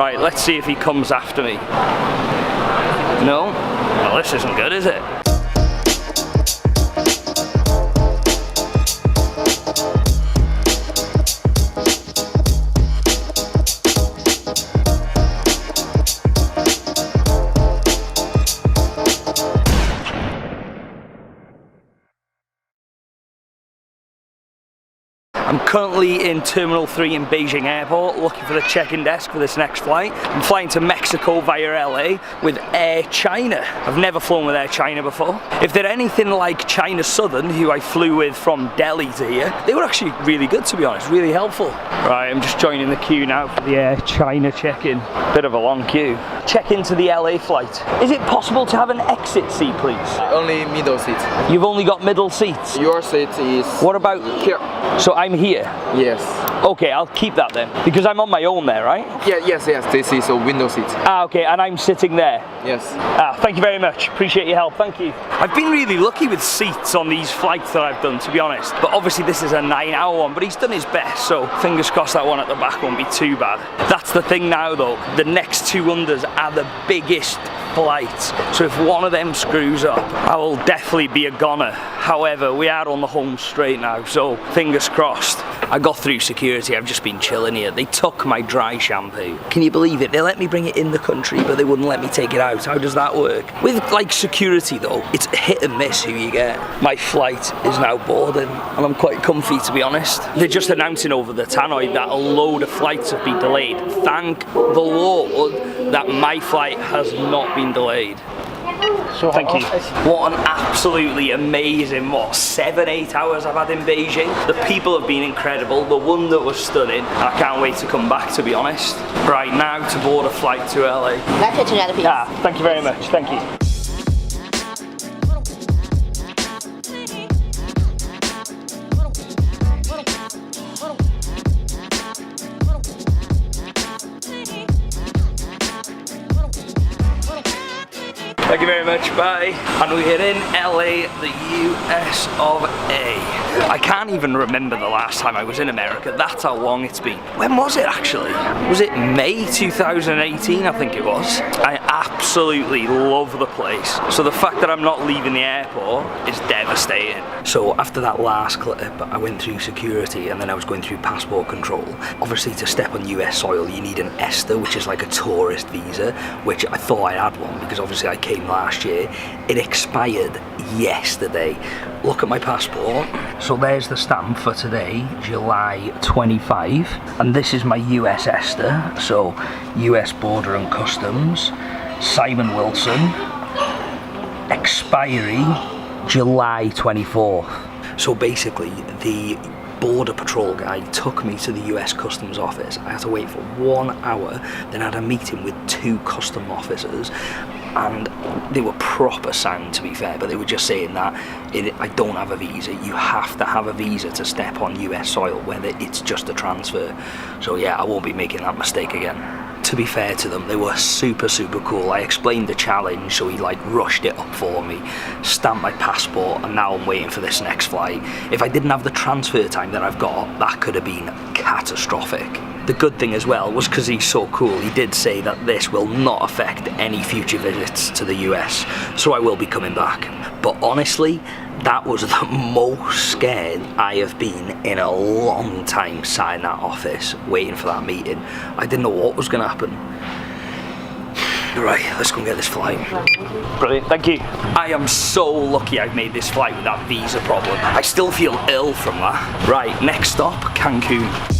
Right, let's see if he comes after me. No? Well, this isn't good, is it? I'm currently in Terminal 3 in Beijing Airport looking for the check-in desk for this next flight. I'm flying to Mexico via LA with Air China. I've never flown with Air China before. If they're anything like China Southern, who I flew with from Delhi to here, they were actually really good, to be honest, really helpful. Right, I'm just joining the queue now for the Air China check-in. Bit of a long queue. Check into the LA flight. Is it possible to have an exit seat, please? Only middle seat. You've only got middle seats? Your seat is... What about here? So I'm here? Yes. Okay, I'll keep that then. Because I'm on my own there, right? Yeah, yes. This is a window seat. Ah, okay, and I'm sitting there? Yes. Ah, thank you very much. Appreciate your help, thank you. I've been really lucky with seats on these flights that I've done, to be honest. But obviously this is a 9-hour one, but he's done his best, so fingers crossed that one at the back won't be too bad. That's the thing now though, the next two unders are the biggest flights. So if one of them screws up, I will definitely be a goner. However, we are on the home straight now, so fingers crossed. I got through security, I've just been chilling here. They took my dry shampoo. Can you believe it? They let me bring it in the country, but they wouldn't let me take it out. How does that work? With like security though, it's hit and miss who you get. My flight is now boarding, and I'm quite comfy, to be honest. They're just announcing over the tannoy that a load of flights have been delayed. Thank the Lord that my flight has not been delayed. Thank you. What an absolutely amazing, 7-8 hours I've had in Beijing. The people have been incredible, the one that was stunning, and I can't wait to come back, to be honest. Right, now to board a flight to LA. Thank you very much, thank you. Thank you very much, bye. And we're in LA, the US of A. I can't even remember the last time I was in America. That's how long it's been. When was it actually? Was it May 2018, I think it was? I absolutely love the place. So the fact that I'm not leaving the airport is devastating. So after that last clip, I went through security and then I was going through passport control. Obviously to step on US soil, you need an ITZA, which is like a tourist visa, which I thought I had one because obviously I came last year. It expired yesterday. Look at my passport. So there's the stamp for today, July 25, and this is my US ESTA, so US Border and Customs, Simon Wilson, expiry July 24th. So basically the Border Patrol guy took me to the US Customs office. I had to wait for 1 hour, then I had a meeting with 2 custom officers, and they were proper sound, to be fair, but they were just saying that I don't have a visa. You have to have a visa to step on US soil, whether it's just a transfer. So yeah, I won't be making that mistake again. To be fair to them, they were super cool. I explained the challenge, so he like rushed it up for me, stamped my passport, and now I'm waiting for this next flight. If I didn't have the transfer time that I've got, that could have been catastrophic. The good thing as well was because he's so cool, he did say that this will not affect any future visits to the US, so I will be coming back. But honestly, that was the most scared I have been in a long time sat in that office waiting for that meeting. I didn't know what was going to happen. Right, let's go and get this flight. Brilliant, thank you. I am so lucky I've made this flight with that visa problem. I still feel ill from that. Right, next stop, Cancun.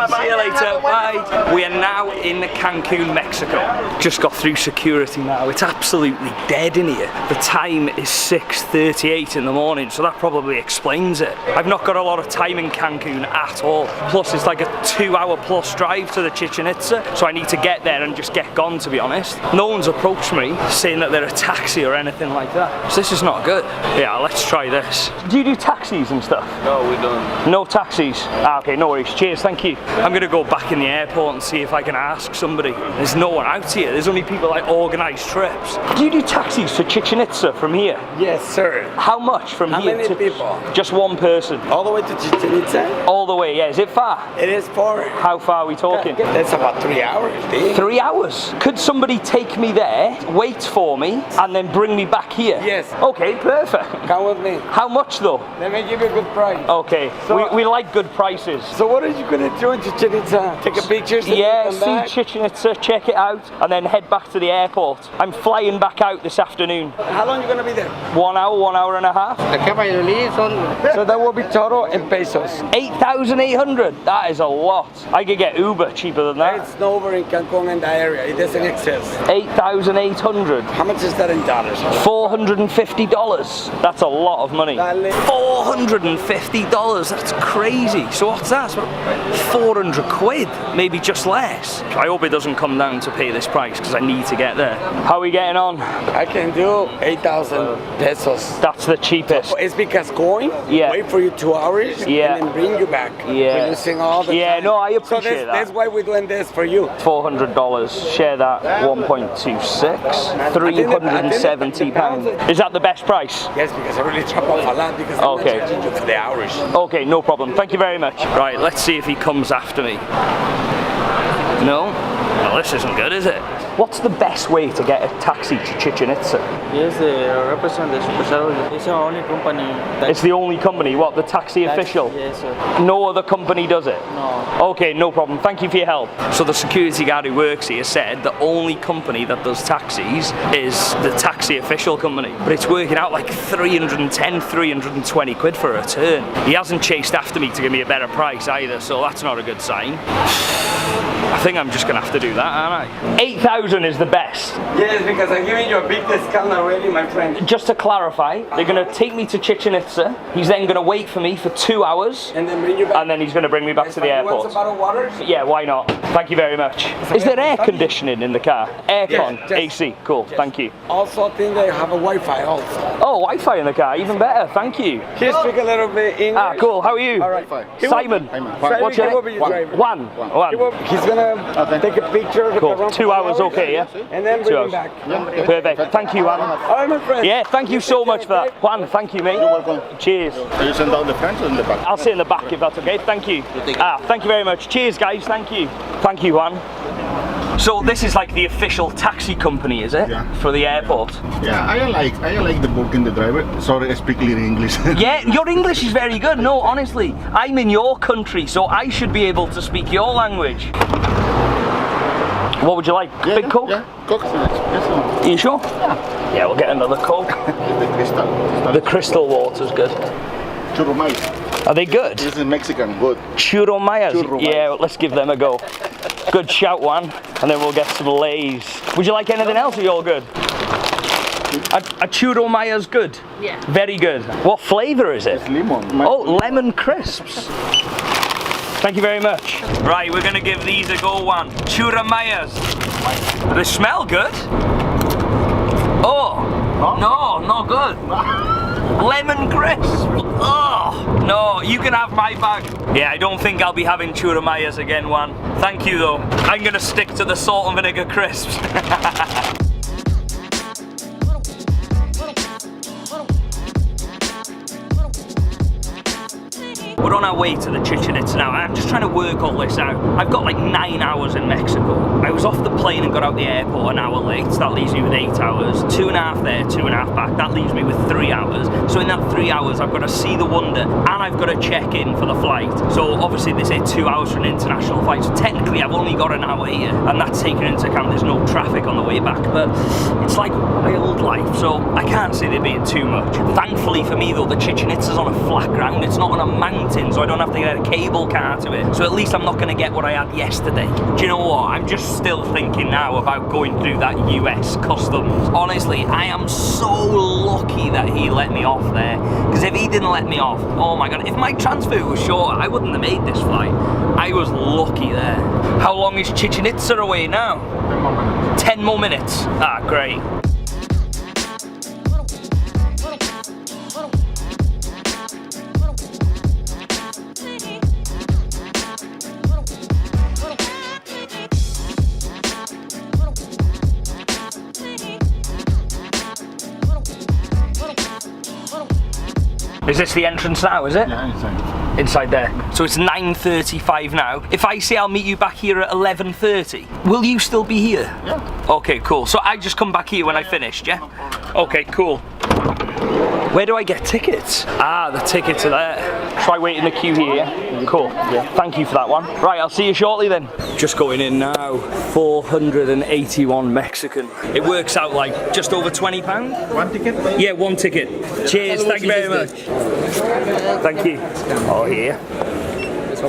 See you later, bye. We are now in Cancun, Mexico. Just got through security now. It's absolutely dead in here. The time is 6:38 in the morning, so that probably explains it. I've not got a lot of time in Cancun at all. Plus it's like a 2-hour plus drive to the Chichen Itza, so I need to get there and just get gone, to be honest. No one's approached me saying that they're a taxi or anything like that. So this is not good. Yeah, let's try this. Do you do taxis and stuff? No, we don't. No taxis? Ah, okay, no worries. Cheers, thank you. I'm gonna go back in the airport and see if I can ask somebody. There's no one out here. There's only people like organise trips. Do you do taxis to Chichen Itza from here? Yes, sir. How much from How here many to people? just one person? All the way to Chichen Itza? All the way, yeah. Is it far? It is far. How far are we talking? That's about 3 hours. Dude. 3 hours. Could somebody take me there, wait for me, and then bring me back here? Yes. Okay, perfect. Come with me. How much though? Let me give you a good price. Okay, So- we like good prices. So what are you gonna do in Chichen Itza? Take a picture? Yeah, see Chichen Itza, check it out, and then head back to the airport. I'm flying back out this afternoon. How long are you gonna be there? 1 hour, 1 hour and a half. So that will be total in pesos. 8,800. That is a lot. I could get Uber cheaper than that. It's over in Cancun and the area. It doesn't exist. 8,800. How much is that in dollars? $450. That's a lot of money. Dale. $450. That's crazy. So what's that? It's about 400 quid, maybe just less. I hope it doesn't come down to pay this price because I need to get there. How are we getting on? I can do 8,000 pesos. That's the cheapest. It's because going, Yeah. wait for you 2 hours, Yeah. and then bring you back. Yeah. We're losing all the Yeah, time. no, I So appreciate that. that's why we're doing this for you. $400. Share that. 1.26. 370 pounds. Is that the best price? Yes, because I really chop off a lot because I'm Okay. not charging you for the hours. Okay, no problem. Thank you very much. Right, let's see if he comes after me. No? Well, this isn't good, is it? What's the best way to get a taxi to Chichen Itza? Yes, represent the superstar. It's our only company. That It's the only company, what, the taxi official? Yes, sir. No other company does it? No. Okay, no problem. Thank you for your help. So the security guard who works here said the only company that does taxis is the taxi official company. But it's working out like 310, 320 quid for a return. He hasn't chased after me to give me a better price either, so that's not a good sign. I think I'm just gonna have to do that, aren't I? 8,000 is the best. Yes, because I'm giving you a big discount already, my friend. Just to clarify, they're gonna take me to Chichen Itza. He's then gonna wait for me for 2 hours, And then bring you back. and then he's gonna bring me back to the You want airport. some bottled water? Yeah, why not? Thank you very much. Is there air conditioning in the car? Aircon, Yes, yes. AC, cool, thank you. Also, I think they have a Wi-Fi also. Oh, Wi-Fi in the car, even better, thank you. Can you speak a little bit English? Ah, cool, how are you? All right. Simon. What's your He will be name? your driver. Juan. He's gonna take a picture. look Cool, around for 2 hours, okay, yeah? And then 2 bring him hours. back. Perfect, thank you, Juan. All right, my friend. Yeah, thank you so much for that. Juan, thank you, mate. You're welcome. Cheers. Are you send down the front or in the back? I'll sit in the back if that's okay. Thank you. Thank you very much. Cheers, guys. Thank you. Thank you, Juan. So this is like the official taxi company, is it? Yeah. For the airport. Yeah, I like the book and the driver. Sorry, I speak little English. Yeah, your English is very good. No, honestly, I'm in your country, so I should be able to speak your language. What would you like? Yeah, Big Coke? Yeah, Coke. Yes, Are you sure? Yeah, we'll get another Coke. the crystal. The crystal water's good. Churro mayo. Are they good? This is Mexican, good. Churro mayas. Churro Yeah, mayas. let's give them a go. Good shout, one. And then we'll get some Lays. Would you like anything else, or are you all good? A churro maya's good? Yeah. Very good. What flavour is it? It's lemon. Oh, lemon crisps. Thank you very much. Right, we're gonna give these a go, one. Churro mayas. They smell good. Oh, no, not good. Lemon crisp. Oh, no, you can have my bag. Yeah, I don't think I'll be having churro mayas again, one. Thank you, though. I'm gonna stick to the salt and vinegar crisps. We're on our way to the Chichen Itza now. I'm just trying to work all this out. I've got like 9 hours in Mexico. I was off the plane and got out the airport an hour late. That leaves me with 8 hours. 2.5 there, 2.5 back. That leaves me with 3 hours. So in that 3 hours, I've got to see the wonder and I've got to check in for the flight. So obviously they say 2 hours for an international flight. So technically I've only got an hour here, and that's taken into account there's no traffic on the way back. But it's like wild life, so I can't say they're being too much. Thankfully for me though, the Chichen Itza's on a flat ground. It's not on a mountain, so I don't have to get a cable car to it. So at least I'm not going to get what I had yesterday. Do you know what? I'm just still thinking now about going through that US customs. Honestly, I am so lucky that he let me off there. Because if he didn't let me off, oh my god, if my transfer was shorter, I wouldn't have made this flight. I was lucky there. How long is Chichen Itza away now? 10 more minutes. Ah, great. Is this the entrance now, is it? Yeah, inside. Inside there. So it's 9:35 now. If I say I'll meet you back here at 11:30, will you still be here? Yeah. Okay, cool. So I just come back here when I finished, yeah? Okay, cool. Where do I get tickets? Ah, the tickets are there. Try wait in the queue here, yeah? Cool. Yeah. Thank you for that one. Right, I'll see you shortly then. Just going in now. 481 Mexican. It works out like just over £20. One ticket? Yeah, one ticket. Cheers, thank you very much. Thank you. Oh, here.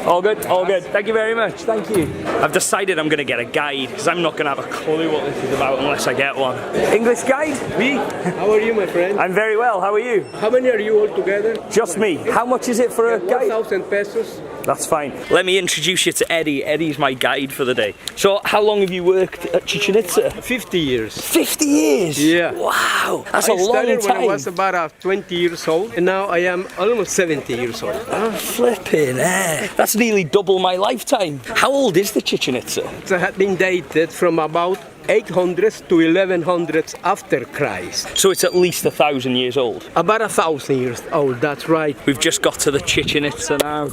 All good, all good. Thank you very much, thank you. I've decided I'm going to get a guide because I'm not going to have a clue what this is about unless I get one. English guide? Me? How are you, my friend? I'm very well, how are you? How many are you all together? Just me. How much is it for a guide? 1,000 pesos. That's fine. Let me introduce you to Eddie. Eddie's my guide for the day. So, how long have you worked at Chichen Itza? 50 years. 50 years? Yeah. Wow, that's a I long started time. when I was about 20 years old, and now I am almost 70 years old. Oh, flipping That's nearly double my lifetime. How old is the Chichen Itza? It had been dated from about 800s to 1100s after Christ. So it's at least 1,000 years old. About 1,000 years old, that's right. We've just got to the Chichen Itza now.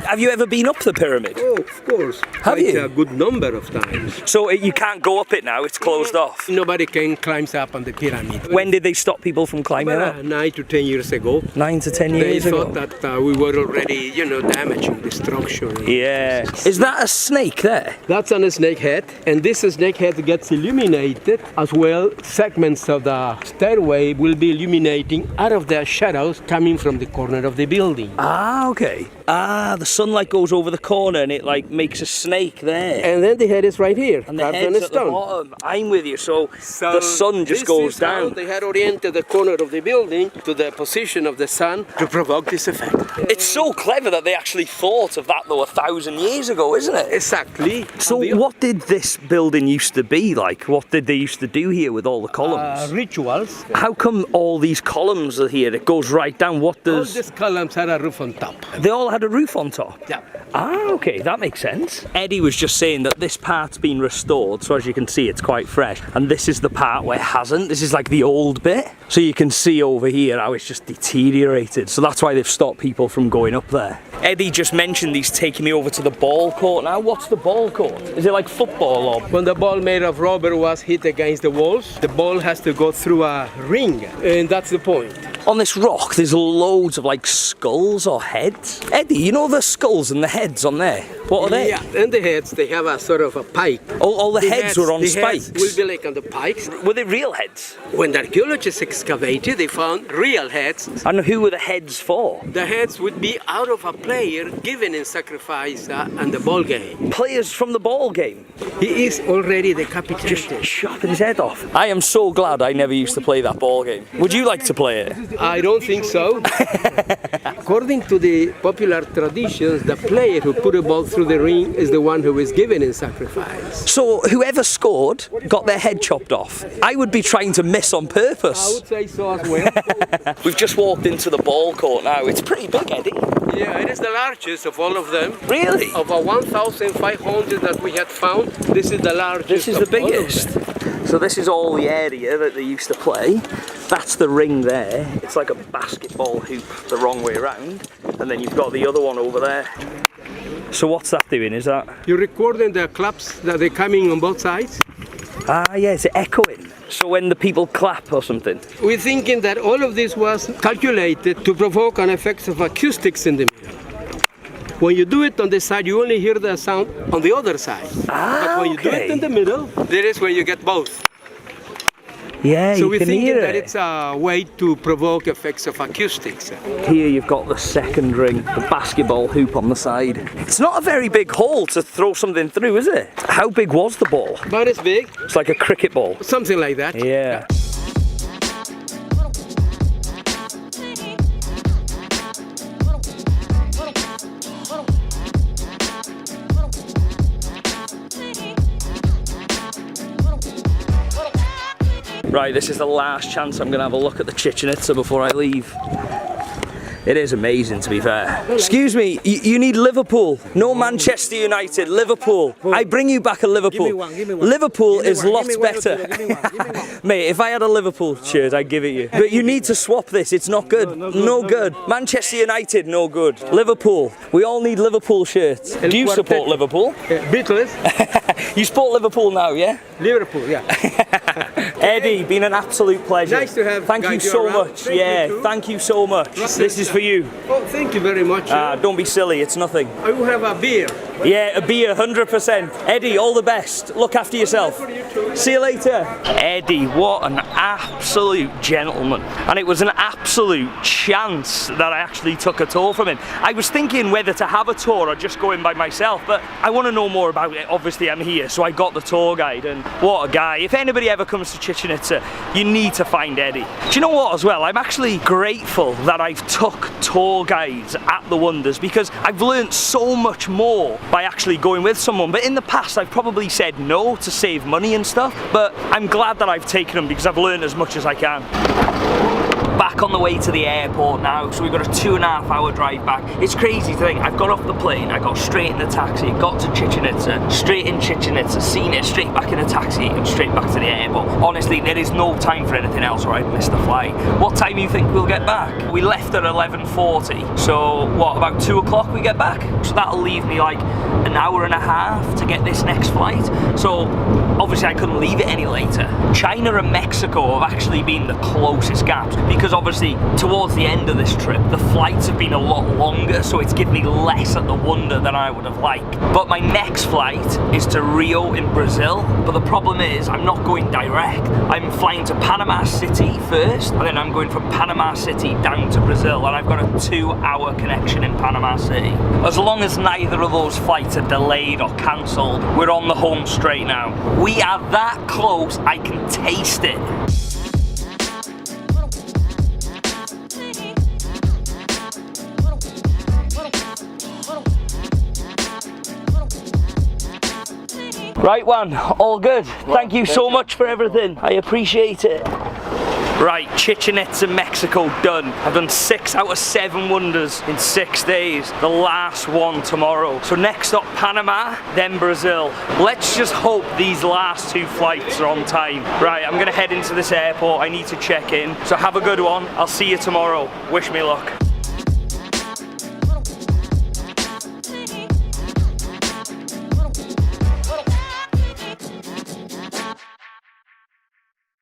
Have you ever been up the pyramid? Oh, of course. Have Quite you? a good number of times. So you can't go up it now, it's closed off. Nobody can climb up on the pyramid. When did they stop people from climbing up? About 9 to 10 years ago. 9 to 10 They years ago. thought that we were already, damaging the structure. Yeah. Is that a snake there? That's on a snake head, and this snake head gets illuminated as well. Segments of the stairway will be illuminating out of the shadows coming from the corner of the building. Ah, okay. Ah, the sunlight goes over the corner and it like makes a snake there. And then the head is right here, And the carved head's on a at the stone. bottom. I'm with you. So the sun just this goes is how down. they had oriented the corner of the building to the position of the sun to provoke this effect. It's so clever that they actually thought of that though 1,000 years ago, isn't it? Exactly. So what did this building used to be like? What did they used to do here with all the columns? Rituals. How come all these columns are here? It goes right down. What All does... these columns had a roof on top. They all had a roof on top? Yeah. Ah, okay, that makes sense. Eddie was just saying that this part's been restored, so as you can see, it's quite fresh. And this is the part where it hasn't. This is like the old bit. So you can see over here how it's just deteriorated. So that's why they've stopped people from going up there. Eddie just mentioned he's taking me over to the ball court now. What's the ball court? Is it like football or... When the ball made of rubber was hit against the walls, the ball has to go through a ring, and that's the point. On this rock, there's loads of like skulls or heads. Eddie, you know the skulls and the heads on there? What are they? Yeah, and the heads, they have a sort of a pike. All the heads were on the spikes? Heads will be like on the pikes. Were they real heads? When the archaeologists excavated, they found real heads. And who were the heads for? The heads would be out of a player given in sacrifice on the ball game. Players from the ball game. He is already decapitated. Just chopping his head off. I am so glad I never used to play that ball game. Would you like to play it? I don't think so. According to the popular traditions, the player who put a ball through the ring is the one who is given in sacrifice. So whoever scored got their head chopped off. I would be trying to miss on I purpose. would say so as well. We've just walked into the ball court now. It's pretty big, Eddie. Yeah, it is the largest of all of them. Really? Of our 1,500 that we had found, this is the largest. This is the of all of biggest. them. So this is all the area that they used to play. That's the ring there. It's like a basketball hoop the wrong way around. And then you've got the other one over there. So what's that doing? Is that... You're recording the claps that they're coming on both sides? Ah, yeah, it's echoing. So when the people clap or something? We're thinking that all of this was calculated to provoke an effect of acoustics in the middle. When you do it on this side, you only hear the sound on the other side. Ah, but when you do it in the middle, there is where you get both. Yeah, So you we're can thinking hear that it. it's a way to provoke effects of acoustics. Here you've got the second ring, the basketball hoop on the side. It's not a very big hole to throw something through, is it? How big was the ball? About as big, It's like a cricket ball. something like that. Yeah. Right, this is the last chance I'm going to have a look at the Chichen Itza before I leave. It is amazing, to be fair. Excuse me, you need Liverpool. No Manchester United, Liverpool. I bring you back a Liverpool. Give me one. Liverpool Give me is one. lots Give me one or better. two. Give me one. Mate, if I had a Liverpool shirt, I'd give it you. But you need to swap this, it's not good. No good. Manchester United, no good. Liverpool. We all need Liverpool shirts. Do you support Liverpool? Beatles, You support Liverpool now, yeah? Liverpool, yeah. Eddie, been an absolute pleasure. Nice to have Thank you guide you so around. much. Thank Yeah, you too. thank you so much. This is for you. Oh, thank you very much. Don't be silly, it's nothing. I will have a beer. Yeah, a beer, 100%. Eddie, all the best. Look after yourself. See you later. Eddie, what an absolute gentleman. And it was an absolute chance that I actually took a tour from him. I was thinking whether to have a tour or just go in by myself, but I want to know more about it. Obviously, I'm here, so I got the tour guide, and what a guy. If anybody ever comes to Chichen Itza, you need to find Eddie. Do you know what as well? I'm actually grateful that I've took tour guides at the Wonders, because I've learned so much more by actually going with someone. But in the past, I've probably said no to save money and stuff, but I'm glad that I've taken them because I've learned as much as I can. Back on the way to the airport now, so we've got a 2.5 hour drive back. It's crazy to think, I've got off the plane, I got straight in the taxi, got to Chichen Itza, straight in Chichen Itza, seen it, straight back in the taxi and straight back to the airport. Honestly, there is no time for anything else or I'd miss the flight. What time do you think we'll get back? We left at 11:40, so what, about 2 o'clock we get back? So that'll leave me like an hour and a half to get this next flight. So obviously I couldn't leave it any later. China and Mexico have actually been the closest gaps, because obviously towards the end of this trip the flights have been a lot longer, so it's given me less at the Wonder than I would have liked. But my next flight is to Rio in Brazil, but the problem is I'm not going direct. I'm flying to Panama City first, and then I'm going from Panama City down to Brazil, and I've got a 2-hour connection in Panama City. As long as neither of those flights are delayed or cancelled, we're on the home straight now. We are that close, I can taste it. Right one, all good. Thank you so much for everything. I appreciate it. Right, Chichen Itza, Mexico done. I've done 6 out of 7 wonders in 6 days. The last one tomorrow. So next up Panama, then Brazil. Let's just hope these last 2 flights are on time. Right, I'm gonna head into this airport. I need to check in. So have a good one. I'll see you tomorrow. Wish me luck.